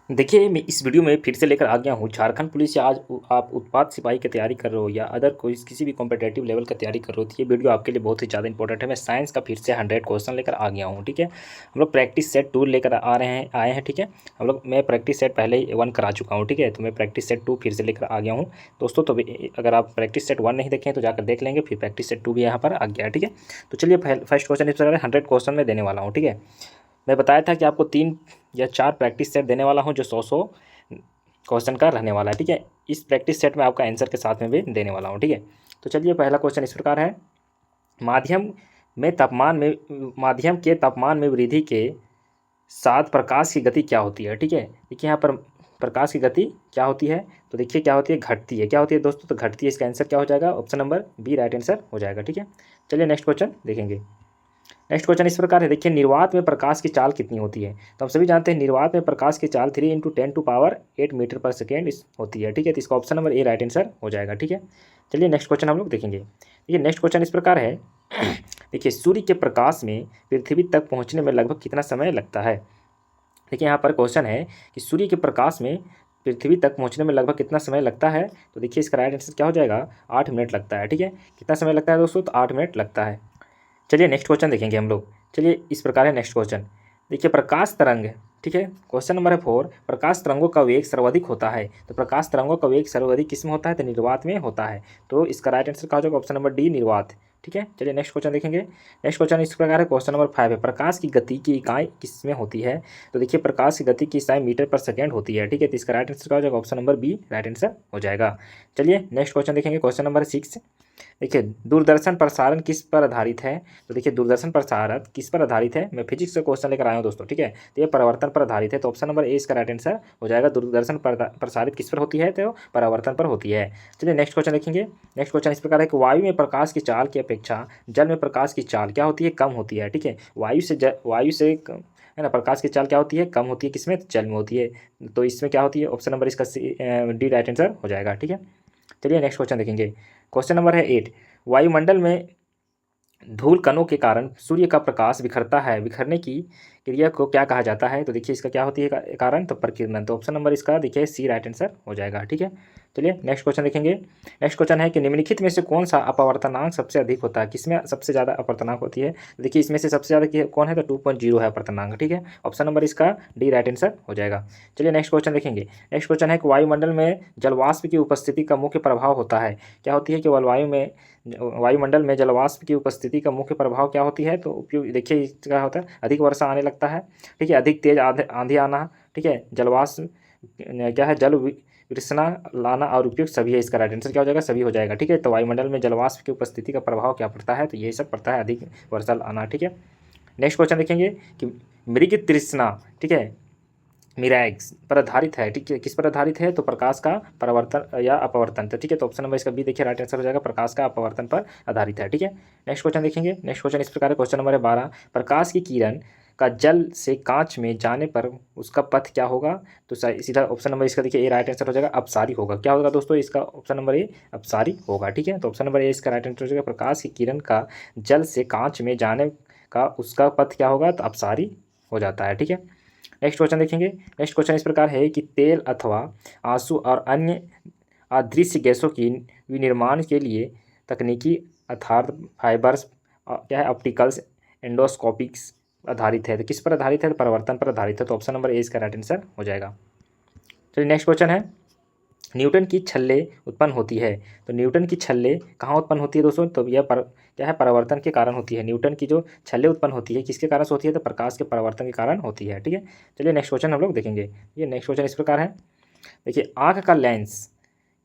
देखिए, मैं इस वीडियो में फिर से लेकर आ गया हूँ झारखंड पुलिस या आज आप उत्पाद सिपाही की तैयारी कर रहे हो या अदर कोई किसी भी कॉम्पिटिटिव लेवल की तैयारी कर रहे हो तो ये वीडियो आपके लिए बहुत ही ज़्यादा इंपॉर्टेंट है। मैं साइंस का फिर से 100 क्वेश्चन लेकर आ गया हूँ, ठीक है। हम लोग प्रैक्टिस सेट 2 लेकर आए हैं, ठीक है। हम लोग मैं प्रैक्टिस सेट पहले ही 1 करा चुका हूँ, ठीक है। तो मैं प्रैक्टिस सेट 2 फिर से लेकर आ गया हूँ दोस्तों। तो अगर आप प्रैक्टिस सेट 1 नहीं देखें तो जाकर देख लेंगे, फिर प्रैक्टिस सेट 2 भी यहाँ पर आ गया है, ठीक है। तो चलिए फर्स्ट क्वेश्चन इस प्रकार 100 क्वेश्चन में देने वाला हूँ, ठीक है। मैं बताया था कि आपको 3 या 4 प्रैक्टिस सेट देने वाला हूँ जो 100 क्वेश्चन का रहने वाला है, ठीक है। इस प्रैक्टिस सेट में आपका आंसर के साथ में भी देने वाला हूँ, ठीक है। तो चलिए पहला क्वेश्चन इस प्रकार है, माध्यम माध्यम के तापमान में वृद्धि के साथ प्रकाश की गति क्या होती है, ठीक है। देखिए यहाँ पर प्रकाश की गति क्या होती है, तो देखिए क्या होती है, घटती है। क्या होती है दोस्तों, तो घटती है। इसका आंसर क्या हो जाएगा, option number B right answer हो जाएगा, ठीक है। चलिए नेक्स्ट क्वेश्चन देखेंगे। नेक्स्ट क्वेश्चन इस प्रकार है, देखिए निर्वात में प्रकाश की चाल कितनी होती है। तो हम सभी जानते हैं निर्वात में प्रकाश की चाल 3 × 10⁸ मीटर पर सेकेंड होती है, ठीक है। तो इसका option number A right answer हो जाएगा, ठीक है। चलिए नेक्स्ट क्वेश्चन हम लोग देखेंगे। देखिए नेक्स्ट क्वेश्चन इस प्रकार है, देखिए सूर्य के प्रकाश में पृथ्वी तक पहुँचने में लगभग कितना समय लगता है। देखिए यहाँ पर क्वेश्चन है कि सूर्य के प्रकाश में पृथ्वी तक पहुँचने में लगभग कितना समय लगता है। तो देखिए इसका राइट आंसर क्या हो जाएगा, 8 मिनट लगता है, ठीक है। कितना समय लगता है दोस्तों, तो 8 मिनट लगता है। चलिए नेक्स्ट क्वेश्चन देखेंगे हम लोग। चलिए इस प्रकार है नेक्स्ट क्वेश्चन, देखिए प्रकाश तरंग, ठीक है। क्वेश्चन नंबर है 4, प्रकाश तरंगों का वेग सर्वाधिक होता है। तो प्रकाश तरंगों का वेग सर्वाधिक किस में होता है, तो निर्वात में होता है। तो इसका राइट आंसर क्या हो जाएगा, ऑप्शन नंबर डी निर्वात, ठीक है। चलिए नेक्स्ट क्वेश्चन देखेंगे। नेक्स्ट क्वेश्चन इस प्रकार है, क्वेश्चन नंबर 5 है, प्रकाश की गति की इकाई किस में होती है। तो देखिए प्रकाश की गति की इकाई मीटर पर सेकेंड होती है, ठीक है। तो इसका राइट आंसर क्या हो जाएगा, option number B right answer हो जाएगा। चलिए नेक्स्ट क्वेश्चन देखेंगे, क्वेश्चन नंबर 6। देखिए दूरदर्शन प्रसारण किस पर आधारित है। तो देखिए दूरदर्शन प्रसारण किस पर आधारित है, मैं फिजिक्स का क्वेश्चन लेकर आया हूँ दोस्तों, ठीक है। तो ये परावर्तन पर आधारित है। तो ऑप्शन नंबर ए इसका राइट आंसर हो जाएगा, दूरदर्शन प्रसारित किस पर होती है, तो परावर्तन पर होती है। चलिए नेक्स्ट क्वेश्चन देखेंगे। नेक्स्ट क्वेश्चन इस प्रकार है कि वायु में प्रकाश की चाल की अपेक्षा जल में प्रकाश की चाल क्या होती है, कम होती है, ठीक है। वायु से है ना, प्रकाश की चाल क्या होती है, कम होती है, किसमें, जल में होती है। तो इसमें क्या होती है, ऑप्शन नंबर इसका डी राइट आंसर हो जाएगा, ठीक है। चलिए नेक्स्ट क्वेश्चन देखेंगे। क्वेश्चन नंबर है 8, वायुमंडल में धूल कणों के कारण सूर्य का प्रकाश बिखरता है, बिखरने की क्रिया को क्या कहा जाता है। तो देखिए इसका क्या होती है कारण, तो प्रकीर्णन। तो ऑप्शन नंबर इसका देखिए सी राइट आंसर हो जाएगा, ठीक है। चलिए नेक्स्ट क्वेश्चन देखेंगे। नेक्स्ट क्वेश्चन है कि निम्नलिखित में से कौन सा अपवर्तनांक सबसे अधिक होता है, किसमें सबसे ज़्यादा अपवर्तनांक होती है। देखिए इसमें से सबसे ज़्यादा कौन है, तो 2.0 है अपवर्तनांक, ठीक है। ऑप्शन नंबर इसका डी राइट आंसर हो जाएगा। चलिए नेक्स्ट क्वेश्चन देखेंगे। नेक्स्ट क्वेश्चन है कि वायुमंडल में जलवाष्प की उपस्थिति का मुख्य प्रभाव होता है। क्या होती है कि वायुमंडल में जलवाष्प की उपस्थिति का मुख्य प्रभाव क्या होती है। तो उपयोग देखिए क्या होता है, अधिक वर्षा आने लगता है, ठीक है। अधिक तेज आंधी आना, ठीक है। जलवाष्प क्या है, जल विरसना लाना और उपयुक्त सभी है। इसका राइट आंसर क्या हो जाएगा, सभी हो जाएगा, ठीक है। तो वायुमंडल में जलवाष्प की उपस्थिति का प्रभाव क्या पड़ता है, तो यही सब पड़ता है, अधिक वर्षा आना, ठीक है। नेक्स्ट क्वेश्चन देखेंगे कि मृग तृष्णा, ठीक है, मिरैक्स पर आधारित है, ठीक है। किस पर आधारित है, तो प्रकाश का परावर्तन या अपवर्तन, तो ठीक है। तो ऑप्शन नंबर इसका बी देखिए राइट आंसर हो जाएगा, प्रकाश का अपवर्तन पर आधारित है, ठीक है। नेक्स्ट क्वेश्चन देखेंगे। नेक्स्ट क्वेश्चन इस प्रकार है, क्वेश्चन नंबर है 12, प्रकाश की किरण का जल से कांच में जाने पर उसका पथ क्या होगा। तो सीधा ऑप्शन नंबर इसका देखिए ए राइट आंसर हो जाएगा, अपसारी होगा। क्या होगा दोस्तों, इसका ऑप्शन नंबर ए अपसारी होगा, ठीक है। तो ऑप्शन नंबर ए इसका राइट आंसर हो जाएगा, प्रकाश की किरण का जल से कांच में जाने का उसका पथ क्या होगा, तो अपसारी हो जाता है, ठीक है। नेक्स्ट क्वेश्चन देखेंगे। नेक्स्ट क्वेश्चन इस प्रकार है कि तेल अथवा आंसू और अन्य अदृश्य गैसों की विनिर्माण के लिए तकनीकी अर्थात फाइबर्स क्या है, ऑप्टिकल्स एंडोस्कोपिक्स आधारित है। तो किस पर आधारित है, तो परिवर्तन पर आधारित है। तो ऑप्शन नंबर ए इसका राइट आंसर हो जाएगा। चलिए नेक्स्ट क्वेश्चन है, न्यूटन की छल्ले उत्पन्न होती है। तो न्यूटन की छल्ले कहाँ उत्पन्न होती है दोस्तों, तो यह क्या है, परावर्तन के कारण होती है। न्यूटन की जो छल्ले उत्पन्न होती है किसके कारण से होती है, तो प्रकाश के परावर्तन के कारण होती है, ठीक है। चलिए नेक्स्ट क्वेश्चन हम लोग देखेंगे। ये नेक्स्ट क्वेश्चन इस प्रकार है, देखिए आँख का लेंस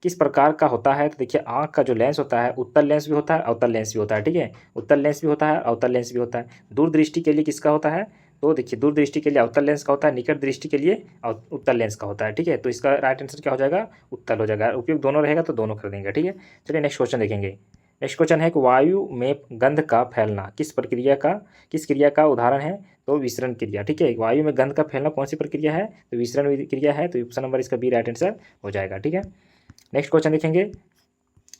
किस प्रकार का होता है। तो देखिए आँख का जो लेंस होता है, उत्तल लेंस भी होता है, अवतल लेंस भी होता है, ठीक है। उत्तल लेंस भी होता है, अवतल लेंस भी होता है। दूरदृष्टि के लिए किसका होता है, तो देखिए दूरदृष्टि के लिए अवतल लेंस का होता है, निकट दृष्टि के लिए उत्तल लेंस का होता है, ठीक है। तो इसका राइट आंसर क्या हो जाएगा, उत्तल हो जाएगा। उपयोग दोनों रहेगा तो दोनों कर देंगे, ठीक है। चलिए नेक्स्ट क्वेश्चन देखेंगे। नेक्स्ट क्वेश्चन है कि वायु में गंध का फैलना किस क्रिया का उदाहरण है, तो विसरण क्रिया, ठीक है। वायु में गंध का फैलना कौन सी प्रक्रिया है, तो विसरण क्रिया है। तो ऑप्शन नंबर इसका बी राइट आंसर हो जाएगा, ठीक है। नेक्स्ट क्वेश्चन देखेंगे,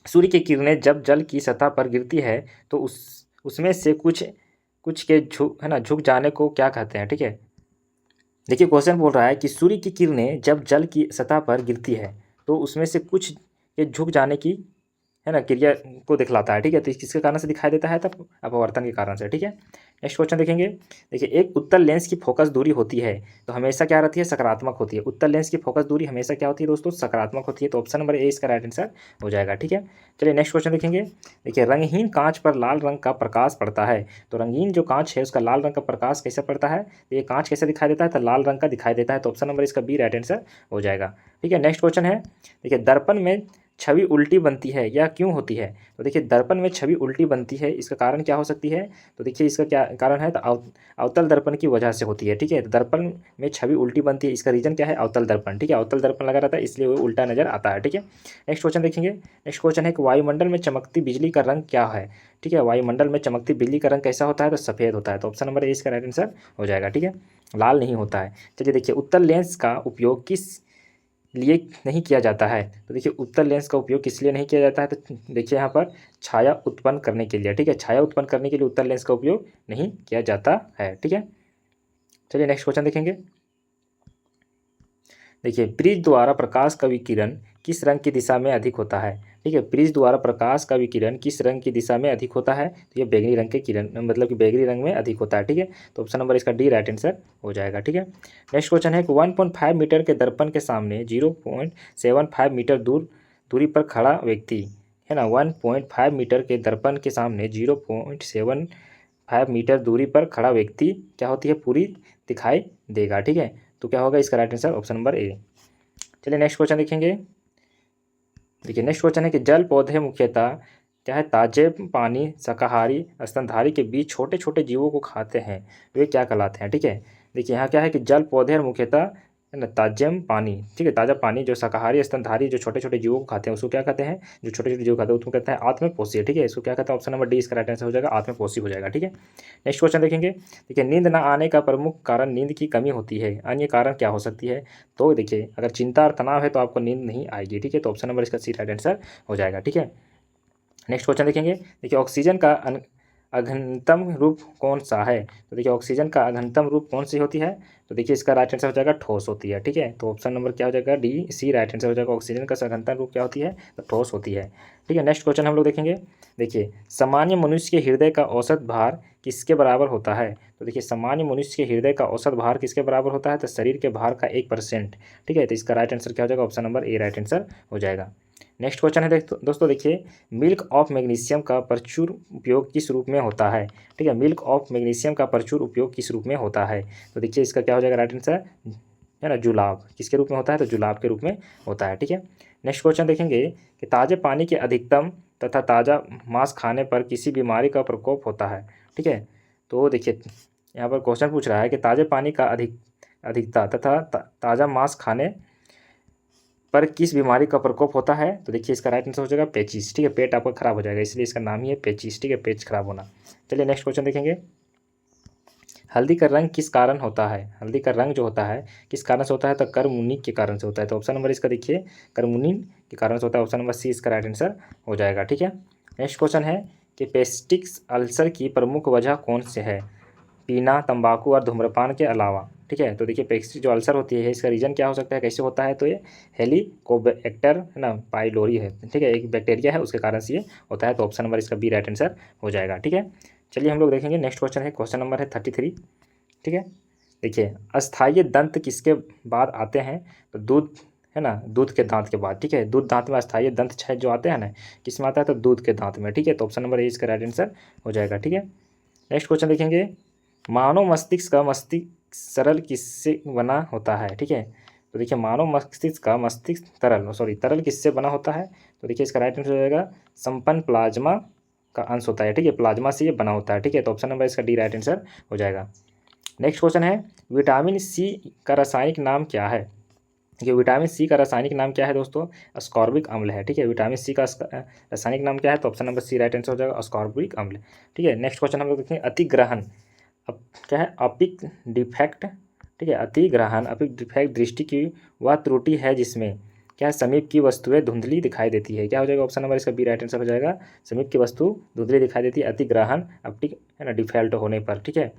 सूर्य की किरणें जब जल की सतह पर गिरती है तो उसमें से कुछ कुछ के झुक है ना, झुक जाने को क्या कहते हैं, ठीक है। देखिए क्वेश्चन बोल रहा है कि सूर्य की किरणें जब जल की सतह पर गिरती है तो उसमें से कुछ के झुक जाने की, है ना, क्रिया को दिखलाता है। ठीक है, तो किसके कारण से दिखाई देता है? तब अपवर्तन के कारण से। ठीक है, नेक्स्ट क्वेश्चन देखेंगे। देखिए एक उत्तल लेंस की फोकस दूरी होती है तो हमेशा क्या रहती है? सकारात्मक होती है। उत्तल लेंस की फोकस दूरी हमेशा क्या होती है दोस्तों? सकारात्मक होती है। तो ऑप्शन नंबर ए इसका राइट आंसर हो जाएगा। ठीक है, चलिए नेक्स्ट क्वेश्चन देखेंगे। देखिए रंगहीन कांच पर लाल रंग का प्रकाश पड़ता है तो रंगीन जो कांच है उसका लाल रंग का प्रकाश कैसे पड़ता है? तो ये कांच कैसे दिखाई देता है? तो लाल रंग का दिखाई देता है। तो ऑप्शन नंबर इसका बी राइट आंसर हो जाएगा। ठीक है, नेक्स्ट क्वेश्चन है। देखिए दर्पण में छवि उल्टी बनती है या क्यों होती है? तो देखिए दर्पण में छवि उल्टी बनती है, इसका कारण क्या हो सकती है? तो देखिए इसका क्या कारण है? तो अवतल दर्पण की वजह से होती है। ठीक है, तो दर्पण में छवि उल्टी बनती है, इसका रीजन क्या है? अवतल दर्पण। ठीक है, अवतल दर्पण लगा रहता है इसलिए वो उल्टा नजर आता है। ठीक है, नेक्स्ट क्वेश्चन देखेंगे। नेक्स्ट क्वेश्चन है कि वायुमंडल में चमकती बिजली का रंग क्या है? ठीक है, वायुमंडल में चमकती बिजली का रंग कैसा होता है? तो सफ़ेद होता है। तो ऑप्शन नंबर ए इसका राइट आंसर हो जाएगा। ठीक है, लाल नहीं होता है। चलिए देखिए उत्तल लेंस का उपयोग किस लिए नहीं किया जाता है? तो देखिए उत्तल लेंस का उपयोग किस लिए नहीं किया जाता है? तो देखिए यहाँ पर छाया उत्पन्न करने के लिए। ठीक है, छाया उत्पन्न करने के लिए उत्तल लेंस का उपयोग नहीं किया जाता है। ठीक है, चलिए नेक्स्ट क्वेश्चन देखेंगे। देखिए प्रिज्म द्वारा प्रकाश का विकिरण किस रंग की दिशा में अधिक होता है? ठीक है, प्रिज्म द्वारा प्रकाश का विकिरण किस रंग की दिशा में अधिक होता है? तो ये बैगनी रंग के किरण, मतलब कि बैगनी रंग में अधिक होता है। ठीक है, तो ऑप्शन नंबर इसका डी राइट आंसर हो जाएगा। ठीक है, नेक्स्ट क्वेश्चन है कि 1.5 मीटर के दर्पण के सामने 0.75 मीटर दूरी पर खड़ा व्यक्ति, है ना, 1.5 मीटर के दर्पण के सामने 0.75 मीटर दूरी पर खड़ा व्यक्ति क्या होती है? पूरी दिखाई देगा। ठीक है, तो क्या होगा इसका right answer? Option number A. चलिए नेक्स्ट क्वेश्चन देखेंगे। देखिए नेक्स्ट क्वेश्चन है कि जल पौधे मुख्यतः क्या है? ताजे पानी, शाकाहारी, स्तनधारी के बीच छोटे छोटे जीवों को खाते हैं, वे क्या कहलाते हैं? ठीक है, देखिए यहाँ क्या है कि जल पौधे और मुख्यतः, है ना, ताजम पानी। ठीक है, ताज़ा पानी जो शाकाहारी स्तनधारी जो छोटे छोटे जीवों को खाते हैं उसको क्या कहते हैं? जो छोटे छोटे जीव खाते हैं उसको कहते हैं आत्मपोषी। ठीक है, इसको क्या कहते हैं? ऑप्शन नंबर डी इसका राइट आंसर हो जाएगा, आत्मपोषी हो जाएगा। ठीक है, नेक्स्ट क्वेश्चन देखेंगे। देखिए नींद न आने का प्रमुख कारण नींद की कमी होती है, अन्य कारण क्या हो सकती है? तो देखिए अगर चिंता और तनाव है तो आपको नींद नहीं आएगी। ठीक है, तो ऑप्शन नंबर इसका सी राइट आंसर हो जाएगा। ठीक है, नेक्स्ट क्वेश्चन देखेंगे। देखिए ऑक्सीजन का अघनतम रूप कौन सा है? तो देखिए ऑक्सीजन का अघनतम रूप कौन सी होती है? तो देखिए इसका राइट आंसर हो जाएगा ठोस होती है। ठीक है, तो ऑप्शन नंबर क्या हो जाएगा? डी सी राइट आंसर हो जाएगा। ऑक्सीजन का अघनतम रूप क्या होती है? तो ठोस होती है। ठीक है, नेक्स्ट क्वेश्चन हम लोग देखेंगे। देखिए सामान्य मनुष्य के हृदय का औसत भार किसके बराबर होता है? तो देखिए सामान्य मनुष्य के हृदय का औसत भार किसके बराबर होता है? तो शरीर के भार का 1%। ठीक है, तो इसका राइट आंसर क्या हो जाएगा? Option number A right answer हो जाएगा। नेक्स्ट क्वेश्चन है दोस्तों देखिए मिल्क ऑफ मैग्नीशियम का प्रचुर उपयोग किस रूप में होता है? ठीक है, मिल्क ऑफ मैग्नीशियम का प्रचुर उपयोग किस रूप में होता है? तो देखिए इसका क्या हो जाएगा राइट आंसर, है ना, जुलाब। किसके रूप में होता है? तो जुलाब के रूप में होता है। ठीक है, नेक्स्ट क्वेश्चन देखेंगे कि ताज़े पानी के अधिकतम तथा ताज़ा मांस खाने पर किसी बीमारी का प्रकोप होता है। ठीक है, तो देखिए यहाँ पर क्वेश्चन पूछ रहा है कि ताज़े पानी का अधिकता तथा ताज़ा मांस खाने पर किस बीमारी का प्रकोप होता है? तो देखिए इसका राइट आंसर हो जाएगा पेचिस। ठीक है, पेट आपका खराब हो जाएगा इसलिए इसका नाम ही है पेचिस। ठीक है, पेट खराब होना। चलिए नेक्स्ट क्वेश्चन देखेंगे। हल्दी का रंग किस कारण होता है? हल्दी का रंग जो होता है किस कारण से होता है? तो करमुनी के कारण से होता है। तो ऑप्शन नंबर इसका देखिए करमुनी के कारण से होता है। ऑप्शन नंबर सी इसका राइट आंसर हो जाएगा। ठीक है, नेक्स्ट क्वेश्चन है कि पेस्टिक अल्सर की प्रमुख वजह कौन से है? पीना, तंबाकू और धूम्रपान के अलावा। ठीक है, तो देखिए पेस्टिक जो अल्सर होती है इसका रीजन क्या हो सकता है, कैसे होता है? तो ये हेलिकोबैक्टर, है ना, पाइलोरी है। ठीक है, एक बैक्टीरिया है उसके कारण से ये होता है। तो ऑप्शन नंबर इसका बी राइट आंसर हो जाएगा। ठीक है, चलिए हम लोग देखेंगे नेक्स्ट क्वेश्चन है, क्वेश्चन नंबर है 33। ठीक है, देखिए अस्थायी दंत किसके बाद आते हैं? तो दूध, है ना, दूध के दांत के बाद। ठीक है, दूध दांत में अस्थायी दंत छेद जो आते हैं ना किस में आता है? तो दूध के दांत में। ठीक है, तो ऑप्शन नंबर ए इसका राइट आंसर हो जाएगा। ठीक है, नेक्स्ट क्वेश्चन देखेंगे। मानव मस्तिष्क का मस्तिष्क सरल किससे बना होता है? ठीक है, तो देखिए मानव मस्तिष्क का मस्तिष्क तरल किससे बना होता है? तो देखिए इसका राइट आंसर हो जाएगा संपन्न प्लाज्मा का अंश होता है। ठीक है, प्लाज्मा से ये बना होता है। ठीक है, तो ऑप्शन नंबर इसका डी राइट आंसर हो जाएगा। नेक्स्ट क्वेश्चन है विटामिन सी का रासायनिक नाम क्या है? ये विटामिन सी का रासायनिक नाम क्या है दोस्तों? अस्कॉर्बिक अम्ल है। ठीक है, विटामिन सी का रासायनिक नाम क्या है? तो option number C right answer हो जाएगा, अस्कॉर्बिक अम्ल। ठीक है, नेक्स्ट क्वेश्चन हम लोग देखेंगे अतिग्रहण। अब क्या है? अपिक डिफेक्ट। ठीक है, अतिग्रहण अपिक डिफेक्ट दृष्टि की वह त्रुटि है जिसमें क्या है? समीप की वस्तुएं धुंधली दिखाई देती है। क्या हो जाएगा? ऑप्शन नंबर इसका बी राइट आंसर हो जाएगा, समीप की वस्तु धुंधली दिखाई देती है अतिग्रहण ऑप्टिक, है ना, डिफेक्ट होने पर। ठीक है,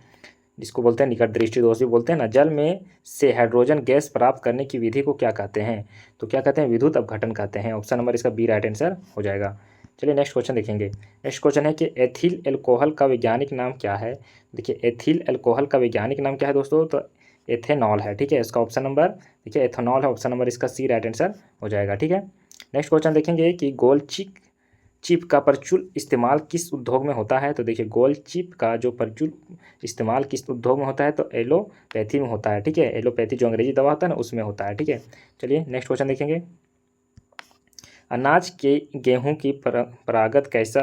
जिसको बोलते हैं निकट दृष्टि दोष भी बोलते हैं ना, जल में से हाइड्रोजन गैस प्राप्त करने की विधि को क्या कहते हैं? तो क्या कहते हैं? विद्युत अपघटन कहते हैं। ऑप्शन नंबर इसका बी राइट आंसर हो जाएगा। चलिए नेक्स्ट क्वेश्चन देखेंगे। नेक्स्ट क्वेश्चन है कि एथिल एल्कोहल का वैज्ञानिक नाम क्या है? देखिए एथिल एल्कोहल का वैज्ञानिक नाम क्या है दोस्तों? तो एथेनॉल है, ठीक है। इसका ऑप्शन नंबर देखिए एथेनॉल है, ऑप्शन नंबर इसका सी राइट आंसर हो जाएगा, ठीक है। नेक्स्ट क्वेश्चन देखेंगे कि गोल्ड चिप का प्रचुर इस्तेमाल किस उद्योग में होता है? तो देखिए गोल्ड चिप का जो प्रचुर इस्तेमाल किस उद्योग में होता है? तो एलोपैथी में होता है, ठीक है। एलोपैथी जो अंग्रेजी दवा होता है ना, उसमें होता है, ठीक है। चलिए नेक्स्ट क्वेश्चन देखेंगे। अनाज के गेहूं की परंपरागत कैसा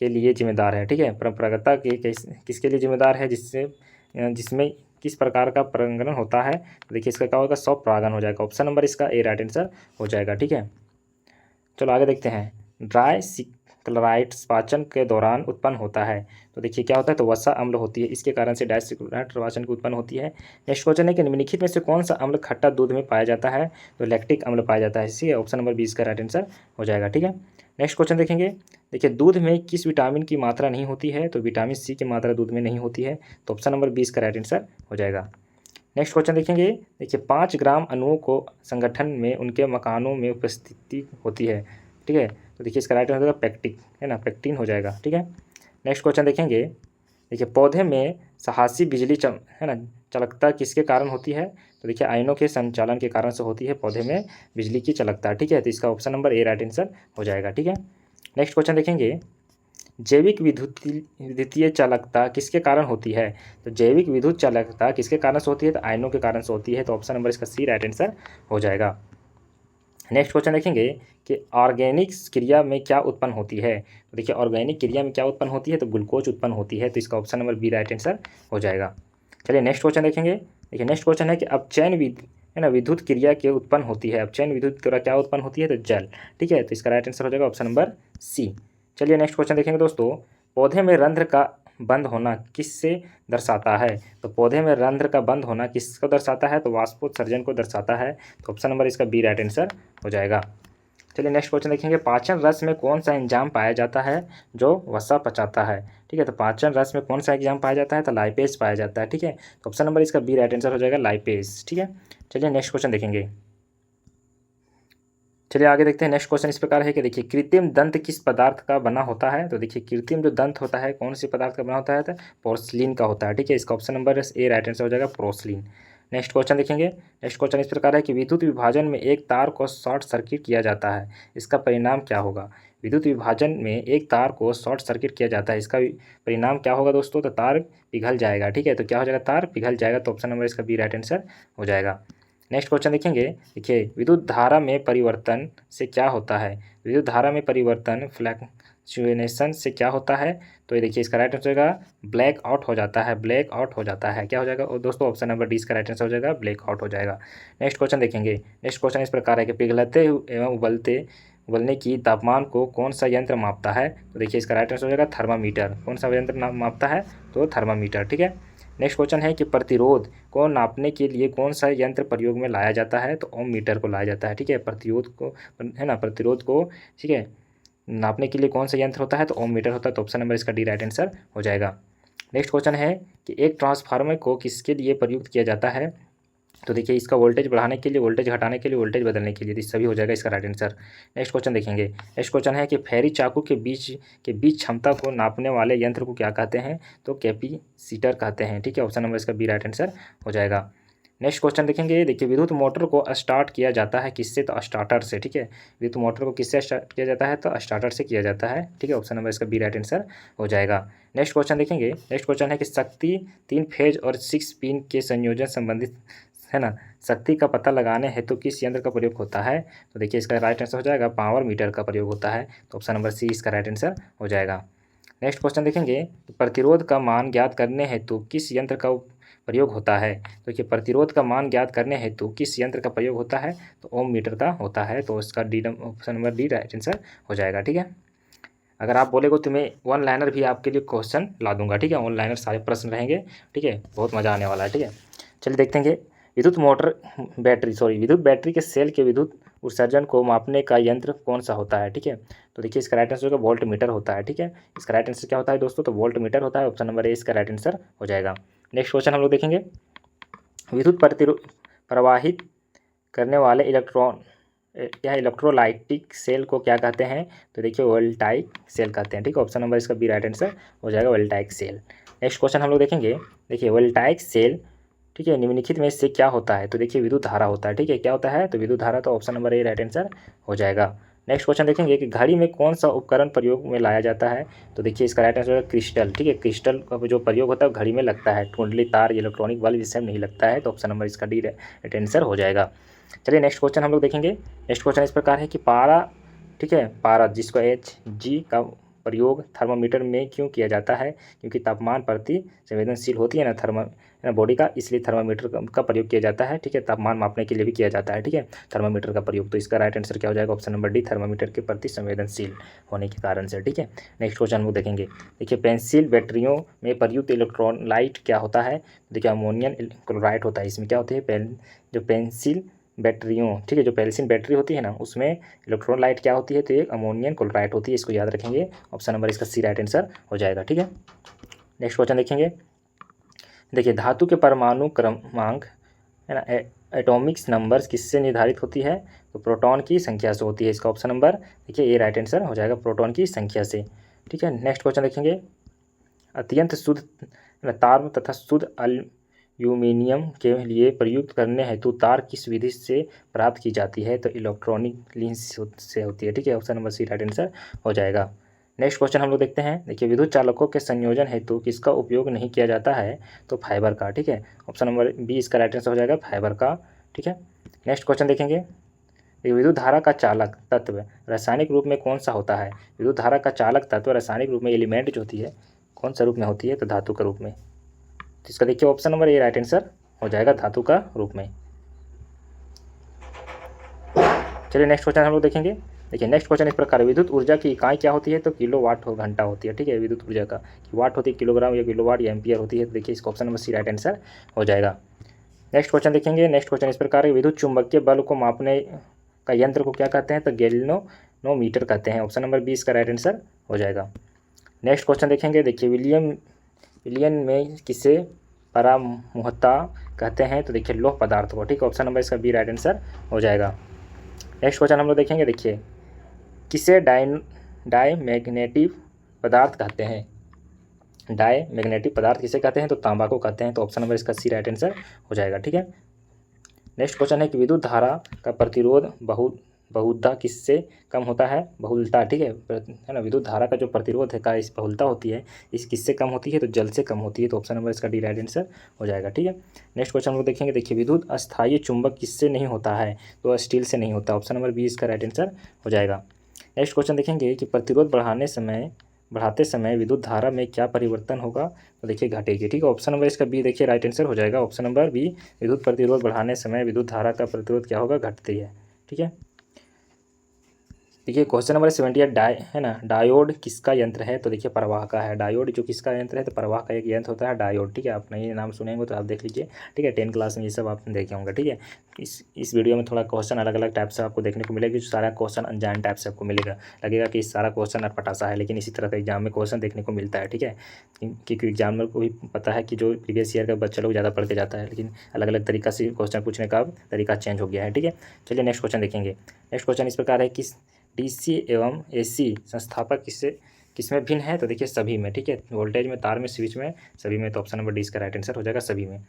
के लिए जिम्मेदार है? ठीक है, परंपरागतता के किसके लिए जिम्मेदार है? जिसमें किस प्रकार का परागण होता है? तो देखिए इसका क्या होगा? स्वपरागण हो जाएगा। ऑप्शन नंबर इसका ए राइट आंसर हो जाएगा, ठीक है। चलो आगे देखते हैं। ड्राई सिक्लराइट्स पाचन के दौरान उत्पन्न होता है, तो देखिए क्या होता है? तो वसा अम्ल होती है, इसके कारण से डायसिक्लोराइड पाचन की उत्पन्न होती है। नेक्स्ट क्वेश्चन है कि निम्नलिखित में से कौन सा अम्ल खट्टा दूध में पाया जाता है? तो लैक्टिक अम्ल पाया जाता है, इसी ऑप्शन नंबर 20 का राइट आंसर हो जाएगा, ठीक है। नेक्स्ट क्वेश्चन देखेंगे। देखिए दूध में किस विटामिन की मात्रा नहीं होती है? तो विटामिन सी की मात्रा दूध में नहीं होती है, तो ऑप्शन नंबर 20 का राइट आंसर हो जाएगा। नेक्स्ट क्वेश्चन देखेंगे। देखिए 5 ग्राम अणुओं को संगठन में उनके मकानों में उपस्थिति होती है, ठीक है। तो देखिए इसका राइट आंसर होगा पैक्टिक, है ना, पैक्टिन हो जाएगा, ठीक है। नेक्स्ट क्वेश्चन देखेंगे। देखिए पौधे में सहासी बिजली है ना चलकता किसके कारण होती है? तो देखिए आयनों के संचालन के कारण से होती है पौधे में बिजली की चलकता, ठीक है। तो इसका option number A right answer हो जाएगा, ठीक है। नेक्स्ट क्वेश्चन देखेंगे। जैविक विद्युतीय चालकता किसके कारण होती है? तो जैविक विद्युत चालकता किसके कारण से होती है? तो आयनों के कारण से होती है, तो ऑप्शन नंबर इसका सी राइट आंसर हो जाएगा। नेक्स्ट क्वेश्चन देखेंगे कि ऑर्गेनिक क्रिया में क्या उत्पन्न होती है? तो देखिए ऑर्गेनिक क्रिया में क्या उत्पन्न होती है? तो ग्लूकोज उत्पन्न होती है, तो इसका option number B right answer हो जाएगा। चलिए नेक्स्ट क्वेश्चन देखेंगे। देखिए नेक्स्ट क्वेश्चन है कि अपचयन है ना विद्युत क्रिया के उत्पन्न होती है, अपचयन विद्युत क्रिया क्या उत्पन्न होती है? तो जल, ठीक है। तो इसका राइट आंसर हो जाएगा ऑप्शन नंबर सी। चलिए नेक्स्ट क्वेश्चन देखेंगे दोस्तों। पौधे में रंध्र का बंद होना किससे दर्शाता है? तो पौधे में रंध्र का बंद होना किसको दर्शाता है? तो वाष्पोत्सर्जन को दर्शाता है, तो ऑप्शन नंबर इसका बी राइट आंसर हो जाएगा। चलिए नेक्स्ट क्वेश्चन देखेंगे। पाचन रस में कौन सा एंजाइम पाया जाता है जो वसा पचाता है? ठीक है, तो पाचन रस में कौन सा एंजाइम पाया जाता है? तो लाइपेज पाया जाता है, ठीक है। तो ऑप्शन नंबर इसका बी राइट आंसर हो जाएगा, लाइपेज, ठीक है। चलिए नेक्स्ट क्वेश्चन देखेंगे। चलिए आगे देखते हैं। नेक्स्ट क्वेश्चन इस प्रकार है कि देखिए कृत्रिम दंत किस पदार्थ का बना होता है? तो देखिए कृत्रिम जो दंत होता है कौन सी पदार्थ का बना होता है? तो पोर्सलिन का होता है, ठीक है। इसका option number A right answer हो जाएगा, पोर्सलिन। नेक्स्ट क्वेश्चन देखेंगे। नेक्स्ट क्वेश्चन इस प्रकार है कि विद्युत विभाजन में एक तार को शॉर्ट सर्किट किया जाता है, इसका परिणाम क्या होगा? विद्युत विभाजन में एक तार को शॉर्ट सर्किट किया जाता है, इसका परिणाम क्या होगा दोस्तों? तो तार पिघल जाएगा, ठीक है। तो क्या हो जाएगा? तार पिघल जाएगा, तो ऑप्शन नंबर इसका बी राइट आंसर हो जाएगा। नेक्स्ट क्वेश्चन देखेंगे। देखिए विद्युत धारा में परिवर्तन से क्या होता है? विद्युत धारा में परिवर्तन फ्लक्चुएशन से क्या होता है? तो ये देखिए इसका राइट आंसर होगा ब्लैक आउट हो जाता है, ब्लैक आउट हो जाता है। क्या हो जाएगा और दोस्तों? ऑप्शन नंबर डी इसका राइट आंसर हो जाएगा, ब्लैक आउट हो जाएगा। नेक्स्ट क्वेश्चन देखेंगे। नेक्स्ट क्वेश्चन इस प्रकार है कि पिघलते एवं उबलने की तापमान को कौन सा यंत्र मापता है? तो देखिए इसका राइट आंसर हो जाएगा थर्मामीटर। कौन सा यंत्र मापता है? तो थर्मामीटर, ठीक है। नेक्स्ट क्वेश्चन है कि प्रतिरोध को नापने के लिए कौन सा यंत्र प्रयोग में लाया जाता है? तो ओम मीटर को लाया जाता है, ठीक है। प्रतिरोध को है ना, प्रतिरोध को, ठीक है, नापने के लिए कौन सा यंत्र होता है? तो ओम मीटर होता है, तो ऑप्शन नंबर इसका डी राइट आंसर हो जाएगा। नेक्स्ट क्वेश्चन है कि एक ट्रांसफार्मर को किसके लिए प्रयुक्त किया जाता है? तो देखिए इसका वोल्टेज बढ़ाने के लिए, वोल्टेज घटाने के लिए, वोल्टेज बदलने के लिए, तो सभी हो जाएगा इसका राइट आंसर। नेक्स्ट क्वेश्चन देखेंगे। नेक्स्ट क्वेश्चन है कि फेरी चाकू के बीच क्षमता को नापने वाले यंत्र को क्या कहते हैं? तो कैपेसिटर कहते हैं, ठीक है। ऑप्शन नंबर इसका बी राइट आंसर हो जाएगा। नेक्स्ट क्वेश्चन देखेंगे। देखिए विद्युत मोटर को स्टार्ट किया जाता है किससे? तो स्टार्टर से, ठीक है। विद्युत मोटर को किससे स्टार्ट किया जाता है? तो स्टार्टर से किया जाता है, ठीक है। ऑप्शन नंबर इसका बी राइट आंसर हो जाएगा। नेक्स्ट क्वेश्चन देखेंगे। नेक्स्ट क्वेश्चन है कि शक्ति 3 फेज और 6 पिन के संयोजन संबंधित है ना शक्ति का पता लगाने हेतु किस यंत्र का प्रयोग होता है? तो देखिए इसका राइट आंसर हो जाएगा पावर मीटर का प्रयोग होता है, तो ऑप्शन नंबर सी इसका राइट आंसर हो जाएगा। नेक्स्ट क्वेश्चन देखेंगे। प्रतिरोध का मान ज्ञात करने हेतु किस यंत्र का प्रयोग होता है? तो देखिए प्रतिरोध का मान ज्ञात करने हेतु किस यंत्र का प्रयोग होता है? तो ओम मीटर का होता है, तो इसका D option number D right answer हो जाएगा, ठीक है। अगर आप बोलेगो तो मैं वन लाइनर भी आपके लिए क्वेश्चन ला दूंगा, ठीक है। वन लाइनर सारे प्रश्न रहेंगे, ठीक है। बहुत मज़ा आने वाला है, ठीक है। चलिए देखते हैं विद्युत बैटरी के सेल के विद्युत उत्सर्जन को मापने का यंत्र कौन सा होता है, ठीक है। तो देखिए इसका राइट आंसर होगा वोल्ट मीटर होता है, ठीक है। इसका राइट आंसर क्या होता है दोस्तों, तो वोल्ट मीटर होता है। ऑप्शन नंबर ए इसका राइट आंसर हो जाएगा। नेक्स्ट क्वेश्चन हम लोग देखेंगे, विद्युत प्रवाहित करने वाले या इलेक्ट्रोलाइटिक सेल को क्या कहते हैं, तो देखिए वोल्टाइक सेल कहते हैं, ठीक है। ऑप्शन नंबर इसका बी राइट आंसर हो जाएगा, वोल्टाइक सेल। नेक्स्ट क्वेश्चन हम लोग देखेंगे, देखिए वोल्टाइक सेल, ठीक है, निम्नलिखित में से क्या होता है, तो देखिए विद्युत धारा होता है, ठीक है। क्या होता है, तो विद्युत धारा, तो option number A right answer हो जाएगा। नेक्स्ट क्वेश्चन देखेंगे कि घड़ी में कौन सा उपकरण प्रयोग में लाया जाता है, तो देखिए इसका राइट आंसर है क्रिस्टल, ठीक है। क्रिस्टल का जो प्रयोग होता है घड़ी में लगता है, कुंडली, तार, इलेक्ट्रॉनिक बल्ब जिससे नहीं लगता है, तो ऑप्शन नंबर इसका डी राइट आंसर हो जाएगा। चलिए नेक्स्ट क्वेश्चन हम लोग देखेंगे। नेक्स्ट क्वेश्चन इस प्रकार है कि पारा, ठीक है, पारा जिसको Hg का प्रयोग थर्मामीटर में क्यों किया जाता है, क्योंकि तापमान प्रति संवेदनशील होती है ना बॉडी का, इसलिए थर्मामीटर का प्रयोग किया जाता है, ठीक है। तापमान मापने के लिए भी किया जाता है, ठीक है, थर्मामीटर का प्रयोग। तो इसका राइट आंसर क्या हो जाएगा, ऑप्शन नंबर डी, थर्मामीटर के प्रति संवेदनशील होने के कारण से, ठीक है। नेक्स्ट क्वेश्चन हम लोग देखेंगे, देखिए पेंसिल बैटरियों में प्रयुक्त इलेक्ट्रोलाइट क्या होता है, देखिए अमोनियम क्लोराइड होता है। इसमें क्या होती है, जो पेंसिल बैटरियों, ठीक है, जो पेंसिल बैटरी होती है ना, उसमें इलेक्ट्रोलाइट क्या होती है, तो एक अमोनियम क्लोराइड होती है, इसको याद रखेंगे। ऑप्शन नंबर इसका सी राइट आंसर हो जाएगा, ठीक है। नेक्स्ट क्वेश्चन देखेंगे, देखिए धातु के परमाणु क्रमांक, है ना, एटॉमिक्स नंबर्स किससे निर्धारित होती है, तो प्रोटॉन की संख्या से होती है। इसका ऑप्शन नंबर देखिए ए राइट आंसर हो जाएगा, प्रोटॉन की संख्या से, ठीक है। नेक्स्ट क्वेश्चन देखेंगे, अत्यंत शुद्ध तार तथा शुद्ध एल्यूमिनियम के लिए प्रयुक्त करने हेतु तार किस विधि से प्राप्त की जाती है, तो इलेक्ट्रॉनिक लिंस से होती है, ठीक है। Option number C right answer हो जाएगा। नेक्स्ट क्वेश्चन हम लोग देखते हैं, देखिए विद्युत चालकों के संयोजन हेतु किसका उपयोग नहीं किया जाता है, तो फाइबर का, ठीक है। ऑप्शन नंबर बी इसका राइट आंसर हो जाएगा, फाइबर का, ठीक है। नेक्स्ट क्वेश्चन देखेंगे, विद्युत धारा का चालक तत्व रासायनिक रूप में कौन सा होता है, विद्युत धारा का चालक तत्व रासायनिक रूप में एलिमेंट जो होती है कौन सा रूप में होती है, तो धातु के रूप में। तो इसका देखिए option number A right answer हो जाएगा, धातु का रूप में। चलिए नेक्स्ट क्वेश्चन हम लोग देखेंगे, देखिए नेक्स्ट क्वेश्चन इस प्रकार, विद्युत ऊर्जा की इकाई क्या होती है, तो किलोवाट घंटा होती है, ठीक है। विद्युत ऊर्जा का वाट होती है किलोग्राम या किलोवाट या एम्पियर होती है, तो देखिए इसका option number C right answer हो जाएगा। नेक्स्ट क्वेश्चन देखेंगे, नेक्स्ट क्वेश्चन इस प्रकार, विद्युत चुंबकीय बल को मापने का यंत्र को क्या कहते हैं, तो गैल्वेनोमीटर कहते हैं। ऑप्शन नंबर बी इसका राइट आंसर हो जाएगा। नेक्स्ट क्वेश्चन देखेंगे, देखिए विलियन में किसे परामुहता कहते हैं, तो देखिए लौह पदार्थ को, ठीक है। ऑप्शन नंबर इसका बी राइट आंसर हो जाएगा। नेक्स्ट क्वेश्चन हम लोग देखेंगे, देखिए किसे डायमैग्नेटिक पदार्थ कहते हैं, डायमैग्नेटिक पदार्थ किसे कहते हैं, तो तांबा को कहते हैं। तो ऑप्शन नंबर इसका सी राइट आंसर हो जाएगा, ठीक है। नेक्स्ट क्वेश्चन है कि विद्युत धारा का प्रतिरोध बहुलता किससे कम होता है, बहुलता, ठीक है ना। विद्युत धारा का जो प्रतिरोध है का इस बहुलता होती है, इस किससे कम होती है, तो जल से कम होती है। तो ऑप्शन नंबर इसका डी राइट आंसर हो जाएगा, ठीक है। नेक्स्ट क्वेश्चन हम लोग देखेंगे, देखिए विद्युत अस्थायी चुंबक किससे नहीं होता है, तो स्टील से नहीं होता। ऑप्शन नंबर बी इसका राइट आंसर हो जाएगा। नेक्स्ट क्वेश्चन देखेंगे कि प्रतिरोध बढ़ाते समय विद्युत धारा में क्या परिवर्तन होगा, तो देखिए घटेगी, ठीक है। ऑप्शन नंबर इसका बी देखिए राइट आंसर हो जाएगा। ऑप्शन नंबर बी, विद्युत प्रतिरोध बढ़ाने समय विद्युत धारा का प्रतिरोध क्या होगा, घटती है, ठीक है। देखिए क्वेश्चन नंबर 78 है ना, डायोड किसका यंत्र है, तो देखिए प्रवाह का है। डायोड जो किसका यंत्र है, तो प्रवाह का एक यंत्र होता है डायोड, ठीक है। आप नहीं नाम सुनेंगे तो आप देख लीजिए, ठीक है। 10 क्लास में ये सब आपने देखे होंगे, ठीक है। इस वीडियो में थोड़ा क्वेश्चन अलग अलग टाइप से आपको देखने को मिलेगा, जो सारा क्वेश्चन अनजान टाइप से आपको मिलेगा, लगेगा कि सारा क्वेश्चन अटपटासा है, लेकिन इसी तरह का एग्जाम में क्वेश्चन देखने को मिलता है, ठीक है। क्योंकि एग्जामिनर को भी पता है कि जो प्रीवियस ईयर का बच्चा लोग ज़्यादा पढ़ के जाता है, लेकिन अलग अलग तरीका से क्वेश्चन पूछने का तरीका चेंज हो गया है, ठीक है। चलिए नेक्स्ट क्वेश्चन देखेंगे। नेक्स्ट क्वेश्चन इस प्रकार है, किस डीसी एवं एसी संस्थापक किसमें भिन्न है, तो देखिए सभी में, ठीक है। वोल्टेज में, तार में, स्विच में, सभी में। तो ऑप्शन नंबर डी इसका राइट आंसर हो जाएगा, सभी में।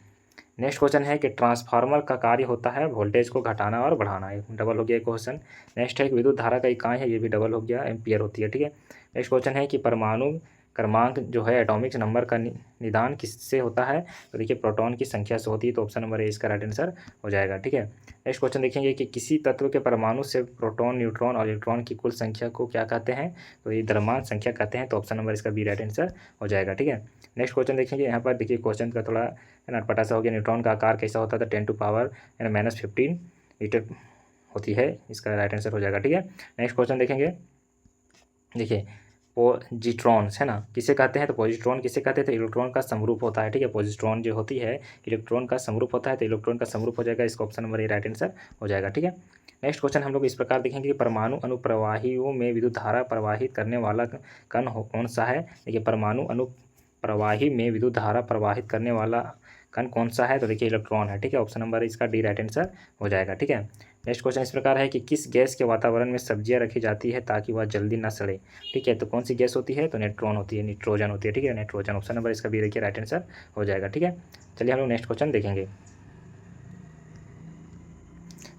नेक्स्ट क्वेश्चन है कि ट्रांसफार्मर का कार्य होता है वोल्टेज को घटाना और बढ़ाना, डबल हो गया क्वेश्चन। नेक्स्ट है कि विद्युत धारा का इकाई है, ये भी डबल हो गया, एम्पियर होती है, ठीक है। नेक्स्ट क्वेश्चन है कि परमाणु क्रमांक जो है एटॉमिक नंबर का निदान किससे होता है, तो देखिए प्रोटॉन की संख्या से होती है। तो ऑप्शन नंबर ए इसका राइट आंसर हो जाएगा, ठीक है। नेक्स्ट क्वेश्चन देखेंगे कि किसी तत्व के परमाणु से प्रोटॉन, न्यूट्रॉन और इलेक्ट्रॉन की कुल संख्या को क्या कहते हैं, तो ये द्रव्यमान संख्या कहते हैं। तो ऑप्शन नंबर इसका बी राइट आंसर हो जाएगा, ठीक है। नेक्स्ट क्वेश्चन देखेंगे, यहाँ पर देखिए क्वेश्चन का थोड़ा है ना अटपटा सा हो गया। न्यूट्रॉन का आकार कैसा होता था, 10⁻⁻15 मीटर होती है, इसका राइट आंसर हो जाएगा, ठीक है। नेक्स्ट क्वेश्चन देखेंगे, देखिए पॉजिट्रॉन्स है ना, किसे कहते हैं, तो पॉजिट्रॉन किसे कहते हैं, तो इलेक्ट्रॉन का समरूप होता है, ठीक है। पॉजिट्रॉन जो होती है इलेक्ट्रॉन का समरूप होता है, तो इलेक्ट्रॉन का समरूप हो जाएगा, इसका option number A right answer हो जाएगा, ठीक है। नेक्स्ट क्वेश्चन हम लोग इस प्रकार देखेंगे कि परमाणु अनुप्रवाहियों में विद्युत धारा प्रवाहित करने वाला कण कौन सा है। देखिए परमाणु अनुप्रवाही में विद्युत धारा प्रवाहित करने वाला कण कौन सा है, तो देखिए इलेक्ट्रॉन है, ठीक है। ऑप्शन नंबर इसका डी राइट आंसर हो जाएगा, ठीक है। नेक्स्ट क्वेश्चन इस प्रकार है कि किस गैस के वातावरण में सब्जियां रखी जाती है ताकि वह जल्दी ना सड़े, ठीक है। तो कौन सी गैस होती है, तो न्यूट्रॉन होती है, नाइट्रोजन होती है, ठीक है, नाइट्रोजन। ऑप्शन नंबर इसका भी देखिए राइट आंसर हो जाएगा, ठीक है। चलिए हम लोग नेक्स्ट क्वेश्चन देखेंगे।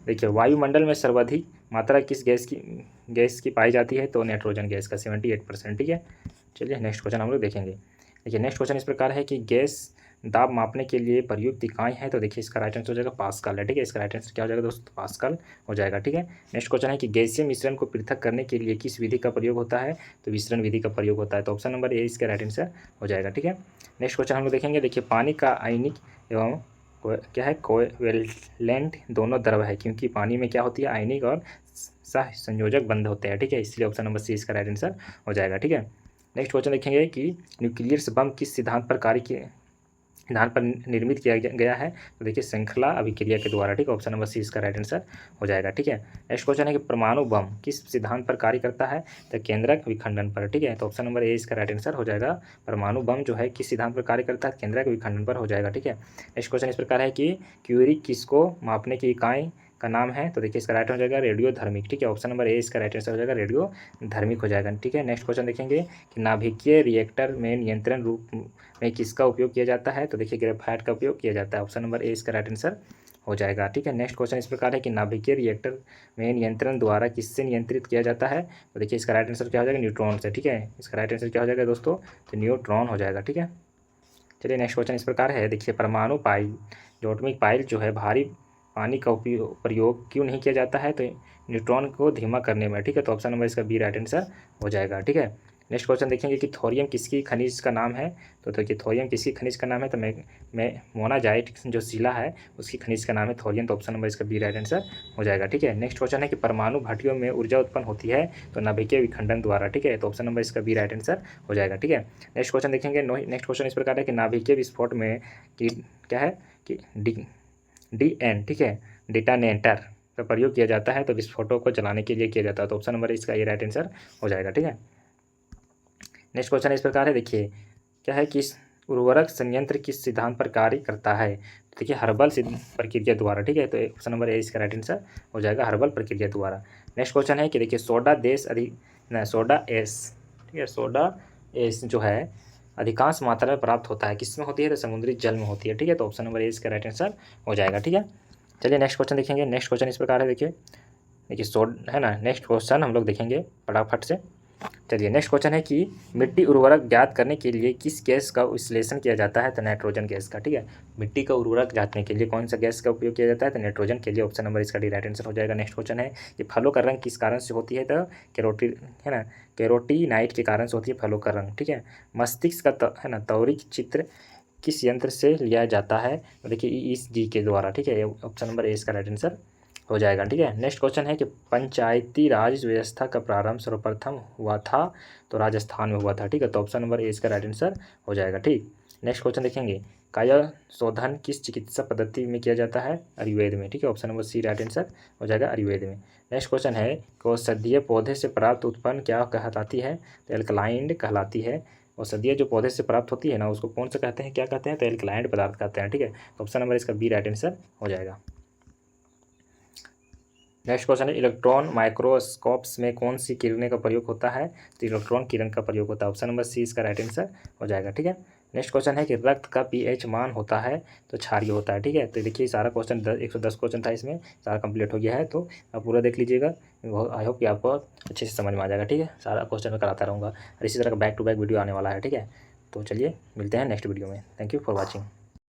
देखिए वायुमंडल में सर्वाधिक मात्रा किस गैस की पाई जाती है, तो नाइट्रोजन गैस का 78%, ठीक है। चलिए नेक्स्ट क्वेश्चन हम लोग देखेंगे। देखिए नेक्स्ट क्वेश्चन इस प्रकार है कि गैस दाब मापने के लिए प्रयुक्त इकाई है, तो देखिए इसका राइट आंसर हो जाएगा पास्कल है, ठीक है। इसका राइट आंसर क्या हो जाएगा दोस्तों, पास्कल हो जाएगा, ठीक है। नेक्स्ट क्वेश्चन है कि गैसीय मिश्रण को पृथक करने के लिए किस विधि का प्रयोग होता है, तो विसरण विधि का प्रयोग होता है, तो ऑप्शन नंबर ए इसका राइट आंसर हो जाएगा, ठीक है। नेक्स्ट क्वेश्चन हम लोग देखेंगे। देखिए पानी का आयनिक एवं क्या है कोवेलेंट दोनों द्रव है, क्योंकि पानी में क्या होती है आयनिक और सह संयोजक बंध होते हैं, ठीक है। इसलिए ऑप्शन नंबर सी इसका राइट आंसर हो जाएगा, ठीक है। नेक्स्ट क्वेश्चन देखेंगे कि न्यूक्लियर बम किस सिद्धांत पर निर्मित किया गया है, तो देखिए श्रृंखला अभिक्रिया के द्वारा, ठीक है। ऑप्शन नंबर सी इसका राइट आंसर हो जाएगा, ठीक है। नेक्स्ट क्वेश्चन है कि परमाणु बम किस सिद्धांत पर कार्य करता है, तो केंद्रक विखंडन पर, ठीक है। तो ऑप्शन नंबर ए इसका राइट आंसर हो जाएगा। परमाणु बम जो है किस सिद्धांत पर कार्य करता है, केंद्रक विखंडन पर हो जाएगा, ठीक है। नेक्स्ट क्वेश्चन इस प्रकार है कि क्यूरी किसको मापने की इकाई का नाम है, तो देखिए इसका राइट हो जाएगा रेडियो धर्मिक, ठीक है। ऑप्शन नंबर ए इसका राइट आंसर हो जाएगा रेडियो धर्मिक हो जाएगा, ठीक है। नेक्स्ट क्वेश्चन देखेंगे कि नाभिकीय रिएक्टर में नियंत्रण रूप में किसका उपयोग किया जाता है, तो देखिए ग्रेफाइट का उपयोग किया जाता है। ऑप्शन नंबर ए इसका राइट आंसर हो जाएगा, ठीक है। नेक्स्ट क्वेश्चन इस प्रकार है कि नाभिकीय रिएक्टर में नियंत्रण द्वारा किससे नियंत्रित किया जाता है, तो देखिए इसका राइट आंसर क्या हो जाएगा, न्यूट्रॉन से, ठीक है। इसका राइट आंसर क्या हो जाएगा दोस्तों, तो न्यूट्रॉन हो जाएगा, ठीक है। चलिए नेक्स्ट क्वेश्चन इस प्रकार है। देखिए परमाणु पाइल जो एटॉमिक पाइल जो है भारी पानी का प्रयोग क्यों नहीं किया जाता है, तो न्यूट्रॉन को धीमा करने में, ठीक है। तो ऑप्शन नंबर इसका बी राइट आंसर हो जाएगा, ठीक है। नेक्स्ट क्वेश्चन देखेंगे कि थोरियम किसकी खनिज का नाम है, तो देखिए थोरियम किसकी खनिज का नाम है, तो मैं मोनाजाइट जो शिला है उसकी खनिज का नाम है थोरियम, तो ऑप्शन नंबर इसका बी राइट आंसर हो जाएगा, ठीक है। नेक्स्ट क्वेश्चन है कि परमाणु भट्टियों में ऊर्जा उत्पन्न होती है, तो नाभिकीय विखंडन द्वारा, ठीक है। तो ऑप्शन नंबर इसका बी राइट आंसर हो जाएगा, ठीक है। नेक्स्ट क्वेश्चन देखेंगे। नेक्स्ट क्वेश्चन इस प्रकार है कि नाभिकीय विस्फोट में कि क्या है कि DN, ठीक है, डेटानेटर का प्रयोग किया जाता है, तो विस्फोटों को जलाने के लिए किया जाता है, तो ऑप्शन नंबर इसका ये राइट आंसर हो जाएगा, ठीक है। नेक्स्ट क्वेश्चन इस प्रकार है। देखिए क्या है कि उर्वरक संयंत्र किस सिद्धांत पर कार्य करता है, तो देखिए हर्बल प्रक्रिया द्वारा, ठीक है। तो ऑप्शन नंबर ए इसका राइट आंसर हो जाएगा हर्बल प्रक्रिया द्वारा। नेक्स्ट क्वेश्चन है कि देखिए सोडा एस, ठीक है, सोडा एस जो है अधिकांश मात्रा में प्राप्त होता है, किस में होती है, तो समुद्री जल में होती है, ठीक है। तो ऑप्शन नंबर ए इसका राइट आंसर हो जाएगा, ठीक है। चलिए नेक्स्ट क्वेश्चन देखेंगे। नेक्स्ट क्वेश्चन इस प्रकार है। देखिए है ना, नेक्स्ट क्वेश्चन हम लोग देखेंगे फटाफट से। चलिए नेक्स्ट क्वेश्चन है कि मिट्टी उर्वरक ज्ञात करने के लिए किस गैस का विश्लेषण किया जाता है, तो नाइट्रोजन गैस का, ठीक है। मिट्टी का उर्वरक जांचने के लिए कौन सा गैस का उपयोग किया जाता है, तो नाइट्रोजन के लिए, ऑप्शन नंबर इसका डी राइट आंसर हो जाएगा। नेक्स्ट क्वेश्चन है कि फलों का रंग किस कारण से होती है, तो कैरोटीनाइट के कारण से होती है फलों का रंग, ठीक है। मस्तिष्क का है ना तौरिक चित्र किस यंत्र से लिया जाता है, तो देखिए EEG के द्वारा, ठीक है। ऑप्शन नंबर ए इसका राइट आंसर हो जाएगा, ठीक है। नेक्स्ट क्वेश्चन है कि पंचायती राज व्यवस्था का प्रारंभ सर्वप्रथम हुआ था, तो राजस्थान में हुआ था, ठीक है। तो ऑप्शन नंबर ए इसका राइट आंसर हो जाएगा, ठीक। नेक्स्ट क्वेश्चन देखेंगे। काया शोधन किस चिकित्सा पद्धति में किया जाता है, आयुर्वेद में, ठीक है। Option number C right answer हो जाएगा आयुर्वेद में। नेक्स्ट क्वेश्चन है कि औषधीय पौधे से प्राप्त उत्पन्न क्या कहलाती है, तो एल्कलाइंड कहलाती है। औषधीय जो पौधे से प्राप्त होती है ना उसको कौन सा कहते हैं, क्या कहते हैं, तो एल्कलाइंड पदार्थ कहते हैं, ठीक है। तो ऑप्शन नंबर इसका बी राइट आंसर हो जाएगा। नेक्स्ट क्वेश्चन है इलेक्ट्रॉन माइक्रोस्कोप्स में कौन सी किरणें का प्रयोग होता है, तो इलेक्ट्रॉन किरण का प्रयोग होता है, ऑप्शन नंबर सी इसका राइट आंसर हो जाएगा, ठीक है। नेक्स्ट क्वेश्चन है कि रक्त का pH मान होता है, तो क्षारीय होता है, ठीक है। तो देखिए सारा क्वेश्चन 110 क्वेश्चन था, इसमें सारा कंप्लीट हो गया है, तो आप पूरा देख लीजिएगा। आई होप कि आपको अच्छे से समझ में आ जाएगा, ठीक है। सारा क्वेश्चन मैं कराता रहूँगा और इसी तरह का बैक टू बैक वीडियो आने वाला है, ठीक है। तो चलिए मिलते हैं नेक्स्ट वीडियो में। Thank you for watching.